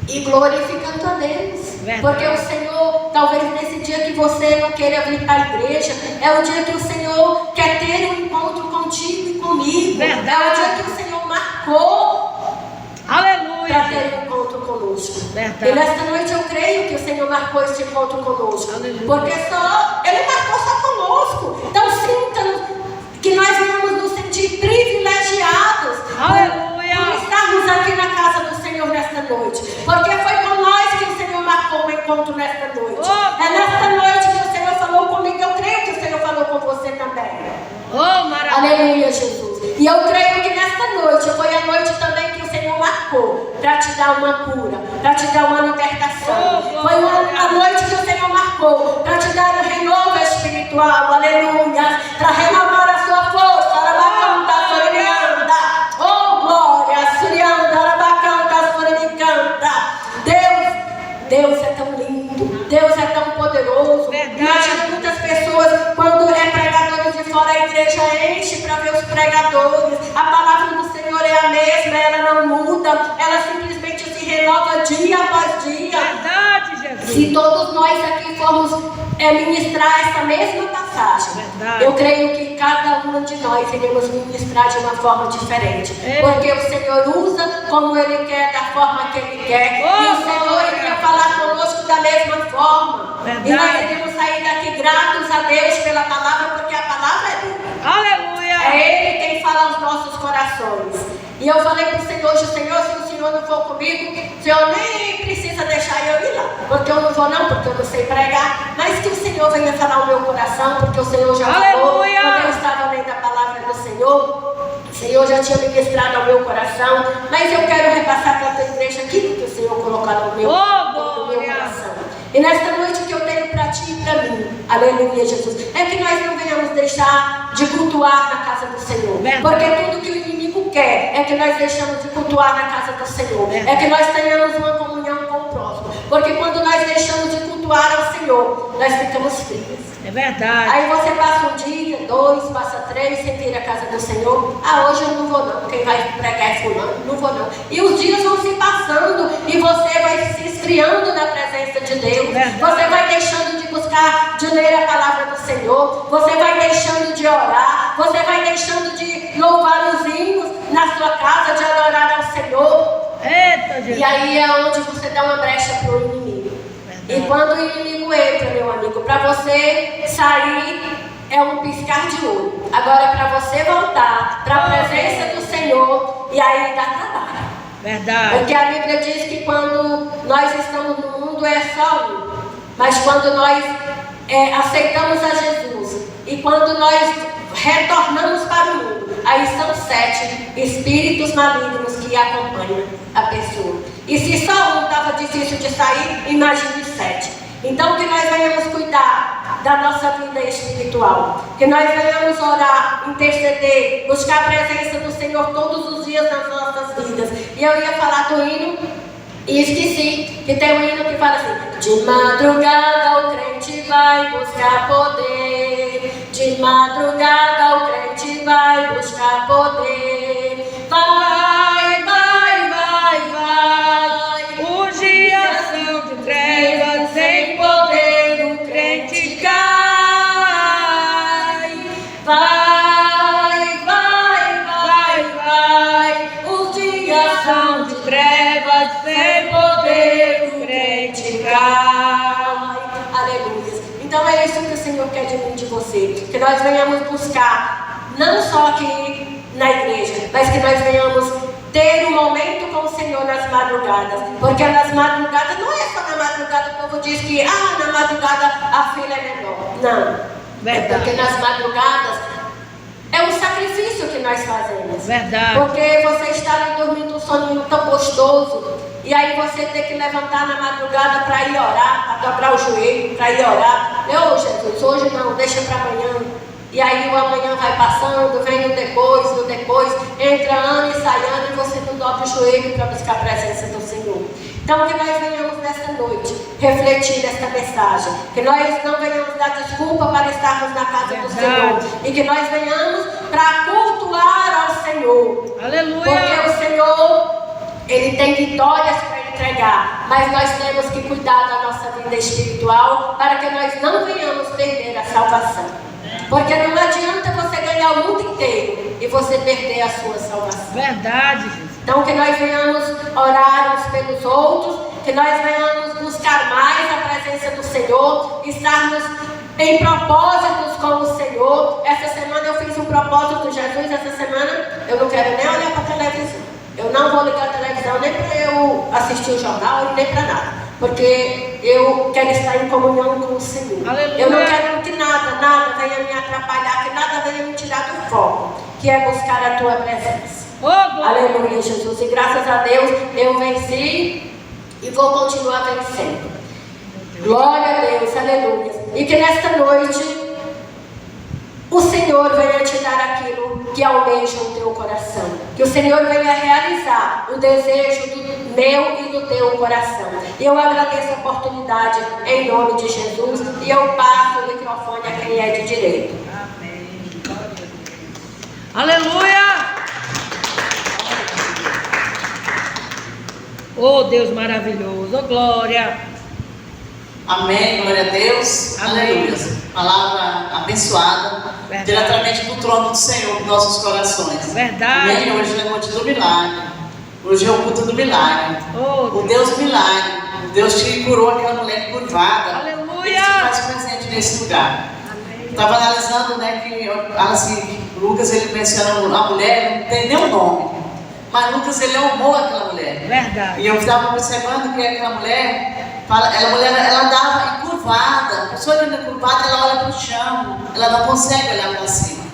e glorificando a Deus. Porque o Senhor, talvez nesse dia que você não queira vir para a igreja, é o dia que o Senhor quer ter um encontro contigo e comigo. É o dia que o Senhor marcou. Aleluia. Para ter um encontro conosco. E nesta noite eu creio que o Senhor marcou este encontro conosco. Aleluia. Porque Ele marcou só conosco. Então sinta que nós vamos nos sentir privilegiados. Aleluia. Por estarmos aqui na casa do Senhor nesta noite. Porque foi com nós que o Senhor marcou o encontro nesta noite. É nesta noite que o Senhor falou comigo. Eu creio que o Senhor falou com você também. Oh, maravilha. Aleluia, Jesus. E eu creio que nesta noite foi a noite também que o Senhor marcou para te dar uma cura, para te dar uma libertação. Foi a noite que o Senhor marcou para te dar um renovo espiritual. Aleluia. Para renovar a sua força. Arabacanta, Sorimianda. Oh, glória. Surianda, Arabacanta, Sorimicanta. Deus é tão lindo. Deus é tão poderoso. Imagina muitas pessoas, quando é pregadores de fora, a igreja enche para ver os pregadores. A palavra do Senhor é a mesma, ela não muda, ela simplesmente se renova dia após dia. Verdade, Jesus. Se todos nós aqui formos ministrar essa mesma passagem, eu creio que cada um de nós iremos ministrar de uma forma diferente. Porque o Senhor usa como Ele quer, da forma que Ele quer. E o Senhor iria falar conosco da mesma forma. E nós iremos sair daqui gratos a Deus pela palavra, porque a palavra é dele. Aleluia. É Ele quem fala aos nossos corações. E eu falei para o Senhor: se o Senhor não for comigo, o Senhor nem precisa deixar eu ir lá. Porque eu não vou não, porque eu não sei pregar. Mas que o Senhor venha falar o meu coração, porque o Senhor já falou. Quando eu estava lendo a palavra do Senhor, o Senhor já tinha ministrado ao meu coração. Mas eu quero repassar para a tua igreja aquilo que o Senhor colocou no meu coração. E nesta noite que eu tenho para ti e para mim, aleluia, Jesus, é que nós não venhamos deixar de cultuar na casa do Senhor. Porque tudo que o inimigo quer é que nós deixamos de cultuar na casa do Senhor. É que nós tenhamos uma comunhão com o próximo. Porque quando nós deixamos de cultuar ao Senhor, nós ficamos frios. É verdade. Aí você passa um dia, 2, passa 3, você vira a casa do Senhor. Ah, hoje eu não vou não, quem vai pregar é fulano, não vou não. E os dias vão se passando e você vai se esfriando na presença de Deus. Verdade. Você vai deixando de buscar, de ler a palavra do Senhor. Você vai deixando de orar. Você vai deixando de louvar os hinos na sua casa, de adorar ao Senhor. Eita, Jesus. E aí é onde você dá uma brecha para o inimigo. E quando o inimigo entra, meu amigo, para você sair é um piscar de olho. Agora, para você voltar para a presença do Senhor, e aí dá trabalho. Verdade. Porque a Bíblia diz que quando nós estamos no mundo é só um. Mas quando nós aceitamos a Jesus e quando nós retornamos para o mundo, aí são 7 espíritos malignos que acompanham a pessoa. E se só um estava difícil de sair, imagine 7. Então que nós venhamos cuidar da nossa vida espiritual, que nós venhamos orar, interceder, buscar a presença do Senhor todos os dias nas nossas vidas. E eu ia falar do hino e esqueci que tem um hino que fala assim: de madrugada o crente vai buscar poder, de madrugada o crente vai buscar poder, vai, vai, vai, vai. Os dias são de trevas, sem poder o crente cai. Vai, vai, vai, vai. Os dias são de trevas, sem poder o crente cai. Aleluia. Então é isso que o Senhor quer de mim e de você. Que nós venhamos buscar, não só aqui na igreja, mas que nós venhamos ter um momento com o Senhor nas madrugadas. Porque nas madrugadas, não é só na madrugada, o povo diz que na madrugada a fila é menor. Não. Verdade. É porque nas madrugadas é um sacrifício que nós fazemos. presença. Verdade. Porque você está ali dormindo um soninho tão gostoso, e aí você tem que levantar na madrugada para ir orar, para dobrar o joelho, para ir orar. Eu, Jesus, hoje não, deixa para amanhã. E aí o amanhã vai passando, vem o depois, entra ano e sai ano e você não dobra o joelho para buscar a presença do Senhor. Então que nós venhamos nesta noite refletir esta mensagem, que nós não venhamos dar desculpa para estarmos na casa do Senhor, e que nós venhamos para cultuar ao Senhor. Aleluia. Porque o Senhor, Ele tem vitórias para entregar, mas nós temos que cuidar da nossa vida espiritual para que nós não venhamos perder a salvação. Porque não adianta você ganhar o mundo inteiro e você perder a sua salvação. Verdade, Jesus. Então que nós venhamos orar uns pelos outros, que nós venhamos buscar mais a presença do Senhor, estarmos em propósitos com o Senhor. Essa semana eu fiz um propósito de Jesus, essa semana eu não quero nem olhar para a televisão. Eu não vou ligar a televisão nem para eu assistir o jornal e nem para nada. Porque eu quero estar em comunhão com o Senhor. Aleluia. Eu não quero que nada venha me atrapalhar, que nada venha me tirar do foco, que é buscar a Tua presença. Oh, glória. Aleluia, Jesus. E graças a Deus eu venci e vou continuar vencendo. Glória a Deus, aleluia. E que nesta noite o Senhor venha te dar aquilo que almeja o teu coração. Que o Senhor venha realizar o desejo do meu e do teu coração. E eu agradeço a oportunidade em nome de Jesus. E eu passo o microfone a quem é de direito. Amém. Glória a Deus. Aleluia. Oh, Deus maravilhoso. Oh, glória. Amém, glória a Deus. Amém. Aleluia. Palavra abençoada, Verdade. diretamente do trono do Senhor para nossos corações. Verdade. Amém. Hoje é noite do milagre. Hoje é o culto do milagre. Oh, O Deus do milagre. O Deus que curou aquela mulher curvada. Aleluia. Ele se faz presente nesse lugar. Amém. Estava analisando, né, que assim, Lucas ele menciona a mulher, não tem nem o nome. Mas Lucas ele amou aquela mulher. Verdade. E eu estava observando que aquela mulher, ela andava encurvada. A pessoa que anda curvada, ela olha para o chão, ela não consegue olhar para cima.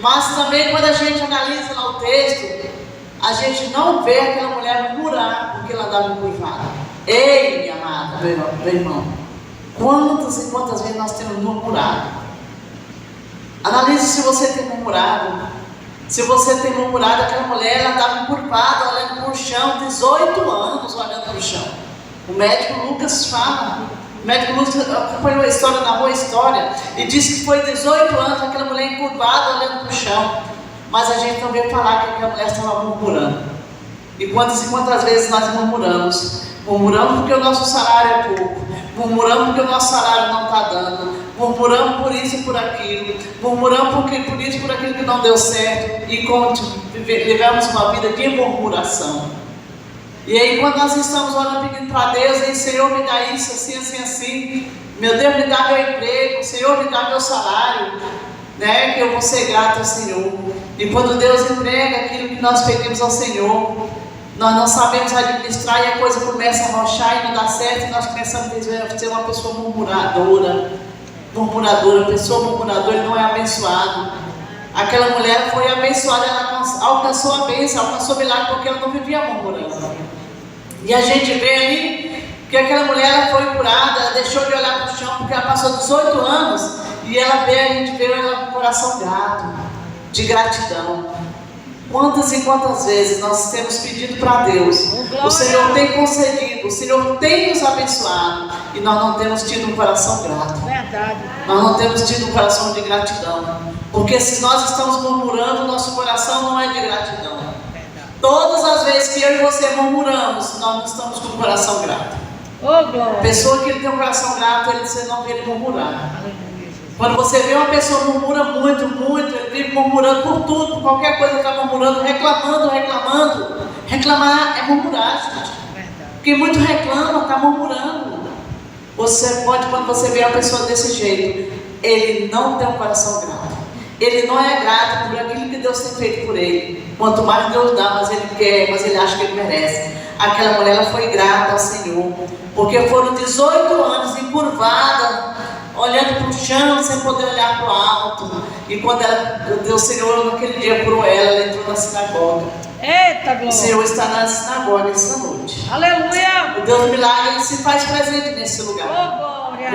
Mas também quando a gente analisa lá o texto, a gente não vê aquela mulher murmurar porque ela andava encurvada. Ei, minha amada, meu irmão, quantas e quantas vezes nós temos murmurado? Analise se você tem murmurado. Se você tem murmurado, aquela mulher, ela estava encurvada, olhando para o chão, 18 anos olhando para o chão. O médico Lucas fala, o médico Lucas acompanhou a história, narrou a história, e disse que foi 18 anos aquela mulher encurvada, olhando para o chão. Mas a gente não veio falar que aquela mulher estava murmurando. E quantas vezes nós murmuramos? Murmuramos porque o nosso salário é pouco, murmuramos porque o nosso salário não está dando, murmuramos por isso e por aquilo, murmuramos por isso e por aquilo que não deu certo, e vivemos uma vida de murmuração. E aí quando nós estamos orando pedindo para Deus, aí, Senhor me dá isso, assim, assim, assim, meu Deus me dá meu emprego, Senhor me dá meu salário, né, que eu vou ser grato ao Senhor. E quando Deus entrega aquilo que nós pedimos ao Senhor, nós não sabemos administrar e a coisa começa a rochar e não dá certo, e nós começamos a ser uma pessoa murmuradora. Pessoa murmuradora, ele não é abençoado. Aquela mulher foi abençoada, ela alcançou a bênção, alcançou o milagre porque ela não vivia murmurando. E a gente vê ali que aquela mulher ela foi curada, ela deixou de olhar para o chão porque ela passou 18 anos e a gente vê ela com o coração grato, de gratidão. Quantas e quantas vezes nós temos pedido para Deus, o Senhor tem concedido, o Senhor tem nos abençoado, e nós não temos tido um coração grato. Verdade. Nós não temos tido um coração de gratidão, porque se nós estamos murmurando, nosso coração não é de gratidão. Todas as vezes que eu e você murmuramos, nós não estamos com o coração grato. Oh, glória. Pessoa que tem um coração grato, você não vê ele murmurar. Aleluia. Quando você vê uma pessoa murmura muito, ele vive murmurando por tudo, por qualquer coisa está murmurando, reclamando. Reclamar é murmurar, gente. Verdade. Porque muito reclama, está murmurando. Você pode, quando você vê uma pessoa desse jeito, ele não tem um coração grato. Ele não é grato por aquilo que Deus tem feito por ele. Quanto mais Deus dá, mas ele quer, mas ele acha que ele merece. Aquela mulher ela foi grata ao Senhor, porque foram 18 anos encurvada, olhando para o chão, sem poder olhar para o alto. E quando o Senhor, naquele dia, curou ela entrou na sinagoga. Eita, O glória. Senhor está na sinagoga essa noite. Aleluia. O Deus do milagre, Ele se faz presente nesse Oh, lugar. glória.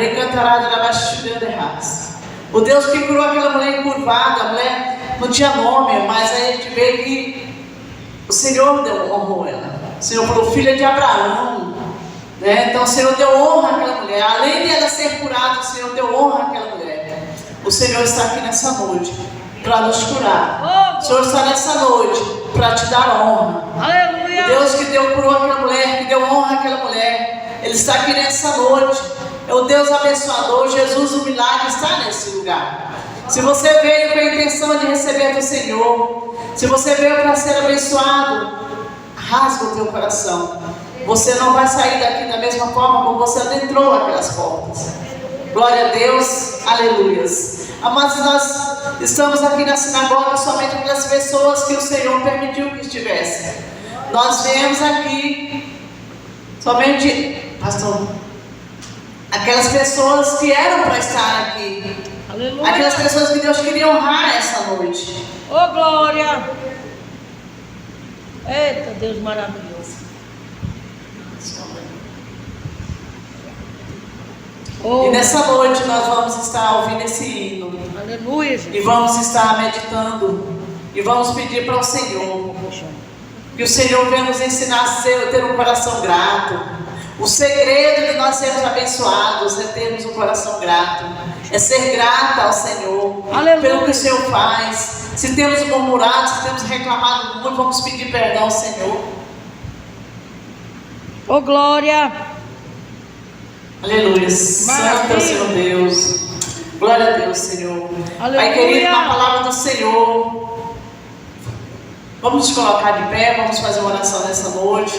O Deus que curou aquela mulher encurvada, a mulher não tinha nome, mas aí a gente vê que o Senhor honrou ela. O Senhor falou, filha de Abraão. Né? Então o Senhor deu honra àquela mulher. Além de ela ser curada, o Senhor deu honra àquela mulher. O Senhor está aqui nessa noite para nos curar. O Senhor está nessa noite para te dar honra. Aleluia. O Deus que curou aquela mulher, que deu honra àquela mulher, Ele está aqui nessa noite. É o Deus abençoador. Jesus, o milagre, está nesse lugar. Se você veio com a intenção de receber do Senhor, se você veio para ser abençoado, rasga o teu coração. Você não vai sair daqui da mesma forma como você adentrou aquelas portas. Glória a Deus, aleluias. Amados, nós estamos aqui na sinagoga somente aquelas pessoas que o Senhor permitiu que estivessem. Nós viemos aqui somente, pastor, aquelas pessoas que eram para estar aqui. Aleluia. Aquelas pessoas que Deus queria honrar essa noite. Oh, glória. Eita, Deus maravilhoso. Oh, E nessa noite nós vamos estar ouvindo esse hino. aleluia, E Jesus. vamos estar meditando. E vamos pedir para o Senhor que o Senhor venha nos ensinar a ter um coração grato. O segredo de nós sermos abençoados é termos um coração grato. É ser grata ao Senhor. Aleluia. Pelo que o Senhor faz. Se temos murmurado, se temos reclamado muito, vamos pedir perdão ao Senhor. Oh, glória. Aleluia. Santo é o Senhor Deus. Glória a Deus, Senhor. Aleluia. Pai querido, na palavra do Senhor, vamos nos colocar de pé, vamos fazer uma oração nessa noite.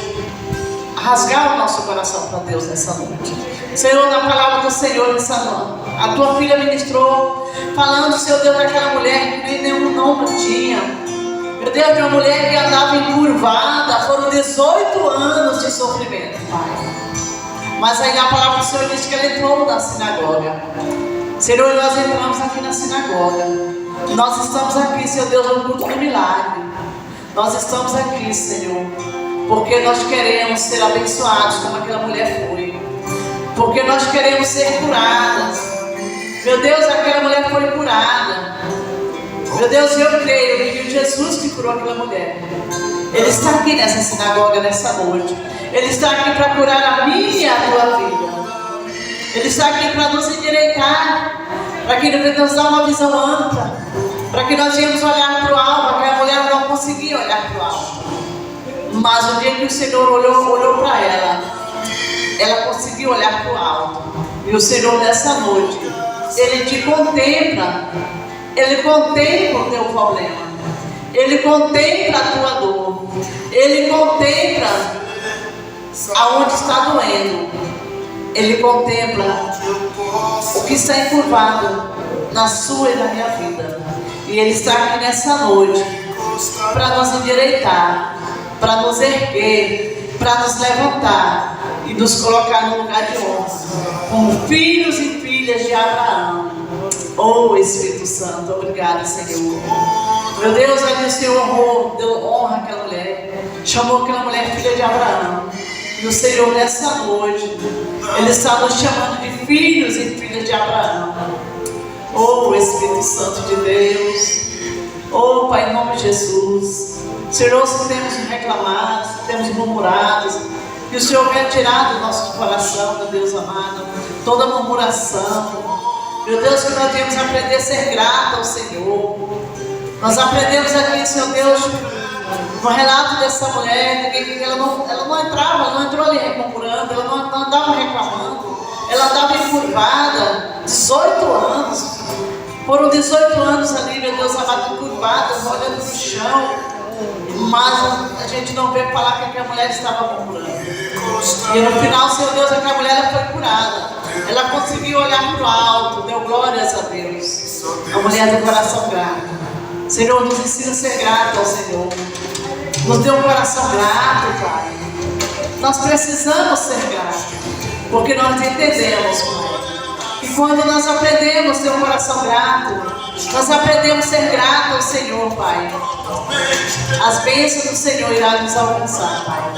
Rasgar o nosso coração para Deus nessa noite. Senhor, na palavra do Senhor nessa noite, a tua filha ministrou, falando, Senhor Deus, daquela mulher que nem nenhum nome tinha. Meu Deus, de uma mulher que andava encurvada, foram 18 anos de sofrimento, Pai. Mas aí na palavra do Senhor diz que ela entrou na sinagoga. Senhor, nós entramos aqui na sinagoga. Nós estamos aqui, Senhor Deus, no culto do milagre. Nós estamos aqui, Senhor, porque nós queremos ser abençoados como aquela mulher foi. Porque nós queremos ser curadas. Meu Deus, aquela mulher foi curada. Meu Deus, eu creio que o Jesus que curou aquela mulher, Ele está aqui nessa sinagoga nessa noite. Ele está aqui para curar a minha e a tua vida. Ele está aqui para nos endireitar, para que Ele nos dar uma visão ampla, para que nós venhamos olhar para o alto, porque a mulher não conseguia olhar para o alto. Mas o dia que o Senhor olhou para ela, ela conseguiu olhar para o alto. E o Senhor nessa noite, Ele te contempla. Ele contempla o teu problema. Ele contempla a tua dor. Ele contempla aonde está doendo. Ele contempla o que está encurvado na sua e na minha vida. E Ele está aqui nessa noite para nos endireitar, para nos erguer, para nos levantar e nos colocar no lugar de honra, como filhos e filhas de Abraão. Oh, Espírito Santo, obrigado, Senhor. Meu Deus, ali o Senhor deu honra àquela mulher, chamou aquela mulher filha de Abraão. E o Senhor, nessa noite, Ele está nos chamando de filhos e filhas de Abraão. Oh, Espírito Santo de Deus. Oh, Pai, em nome de Jesus. Senhor, se temos reclamado, se temos murmurado, que o Senhor venha tirar do nosso coração, meu Deus amado, toda murmuração. Meu Deus, que nós devemos aprender a ser grato ao Senhor. Nós aprendemos aqui, Senhor Deus, no relato dessa mulher, que ela não entrou ali murmurando, ela não andava reclamando, ela andava encurvada, 18 anos. Foram 18 anos ali, meu Deus amado, encurvadas, olhando no chão. Mas a gente não vê falar que aquela mulher estava murmurando. E no final, Senhor Deus, aquela mulher ela foi curada. Ela conseguiu olhar para o alto, deu glórias a Deus. A mulher do coração grato. Senhor, nos ensina a ser grato ao Senhor. Nos dê um coração grato, Pai. Nós precisamos ser gratos, porque nós entendemos, Pai, que quando nós aprendemos a ter um coração grato, nós aprendemos a ser grato ao Senhor, Pai. As bênçãos do Senhor irão nos alcançar, Pai.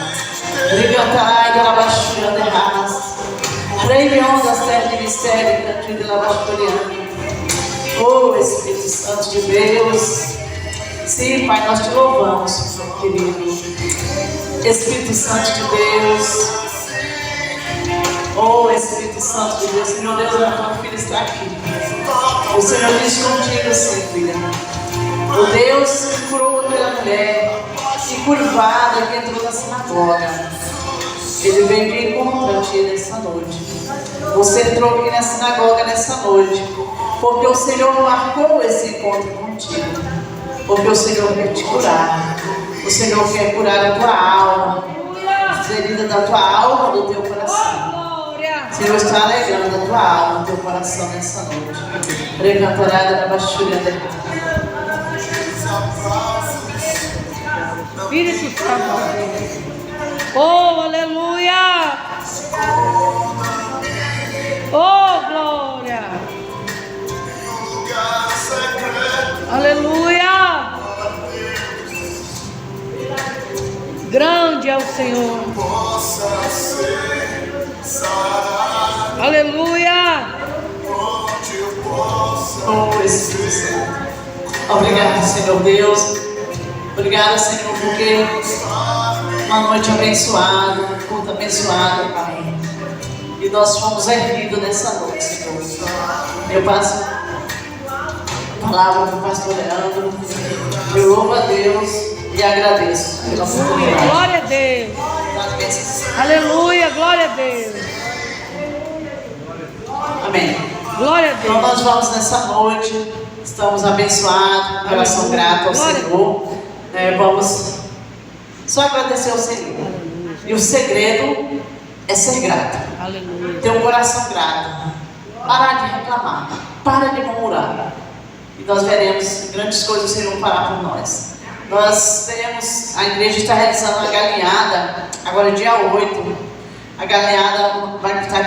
Levantai da labaxura de raça. Rei das terras de mistério, cantinho de labaxuriana. Oh, Espírito Santo de Deus. Sim, Pai, nós te louvamos, meu querido. Espírito Santo de Deus. Oh, Espírito Santo de Deus. Senhor Deus, a tua filha está aqui. O Senhor diz contigo, sim, filha. O Deus que curou aquela mulher, que curvada, que entrou na sinagoga. Ele veio de encontro a ti nessa noite. Você entrou aqui na sinagoga nessa noite, porque o Senhor marcou esse encontro contigo. Porque o Senhor quer te curar. O Senhor quer curar a tua alma, as feridas da tua alma, do teu coração. O Senhor está alegrando a tua alma, do teu coração nessa noite. Recantarada da baixura de Espírito Santo. Oh, aleluia! Oh, glória! Aleluia! Grande é o Senhor. Aleluia! Oh, Espírito Santo. Obrigado, Senhor Deus. Obrigado, Senhor, porque uma noite abençoada, um culto abençoado, Pai. E nós fomos erguidos nessa noite, Senhor. Eu passo a palavra para o pastor Leandro. Eu louvo a Deus e agradeço pela oportunidade. Glória a Deus. Aleluia, glória a Deus. Amém. Glória a Então Deus. nós vamos nessa noite, estamos abençoados, coração grato ao Senhor. Vamos só agradecer ao Senhor. E o segredo é ser grato. Aleluia. Ter um coração grato. Parar de reclamar. Para de murmurar. E nós veremos grandes coisas serão parar por nós. Nós teremos, a igreja está realizando uma galinhada, agora dia 8. A galinhada vai estar